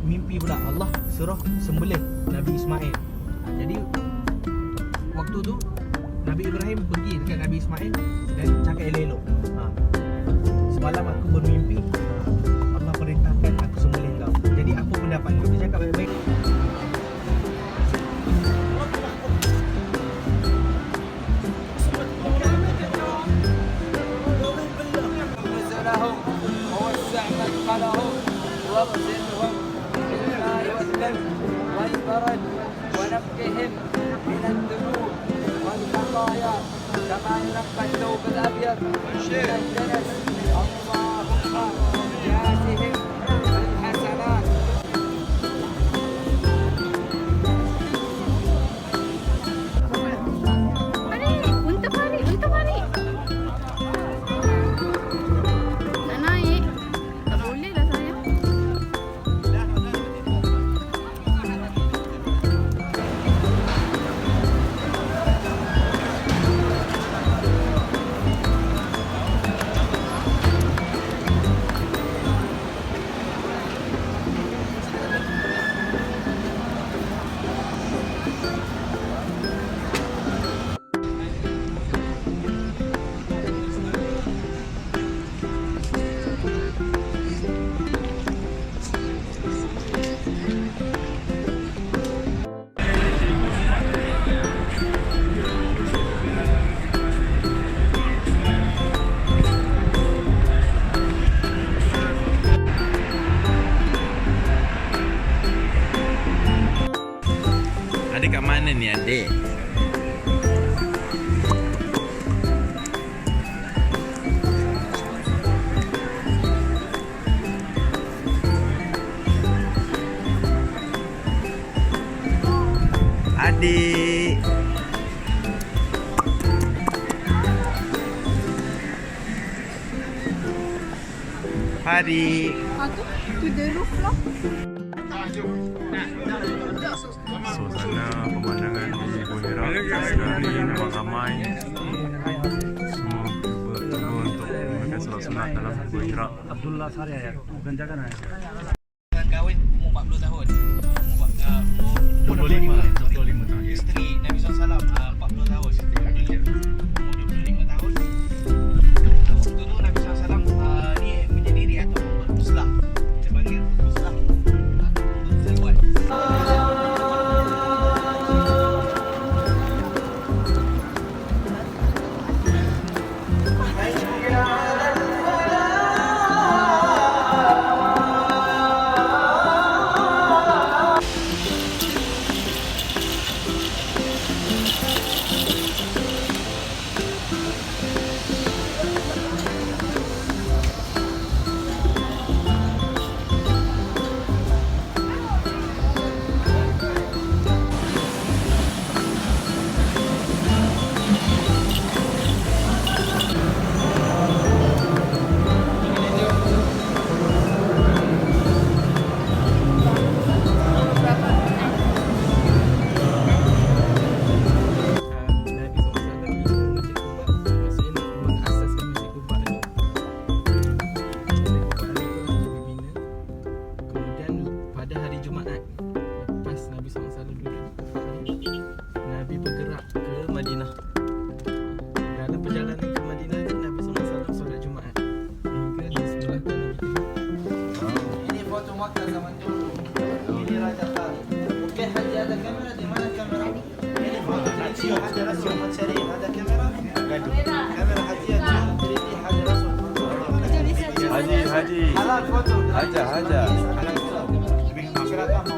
mimpi pula Allah suruh sembelih Nabi Ismail. Jadi waktu tu Nabi Ibrahim pergi dekat Nabi Ismail dan cakap elok-elok. Semalam aku bermimpi, Allah perintahkan aku sembelih kau. Jadi apa pendapat kau? Dia cakap baik-baik. واغسلهم بالماء والثلج والبرد ونقهم من الذنوب والخطايا كما ينقى الثوب الابيض من الدنس اللهم جازهم بالحسنات. Adik kat mana ni adik? Adik. Fareeq. Tu the roof lah. Suasana pemandangan di Umrah sekali memang ramai. Semua bertemu untuk menunaikan solat sunat dalam Umrah. Abdullah Sarya ya, bukan jangan ya. Kahwin umur 40 tahun. Umur 25 tahun. Isteri Nabi SAW 40 tahun. Umur 25 tahun. Waktu tu Nabi SAW ni menyendiri atau bermuslah. Kita panggil bermuslah. Berselawat. Nabi bergerak ke Madinah. Dalam perjalanan ke Madinah itu Nabi SAW solat Jumaat hingga di sebelah kanan kita. Ini foto Mekah zaman dulu. Ini Raja Khalid. Okey, Haji ada kamera, di mana kamera? Ini foto Haji Rasul Matsari, ada kamera? Kamera Haji ada 3D Haji Rasul. Haji. Halal foto. Haja. Halal foto.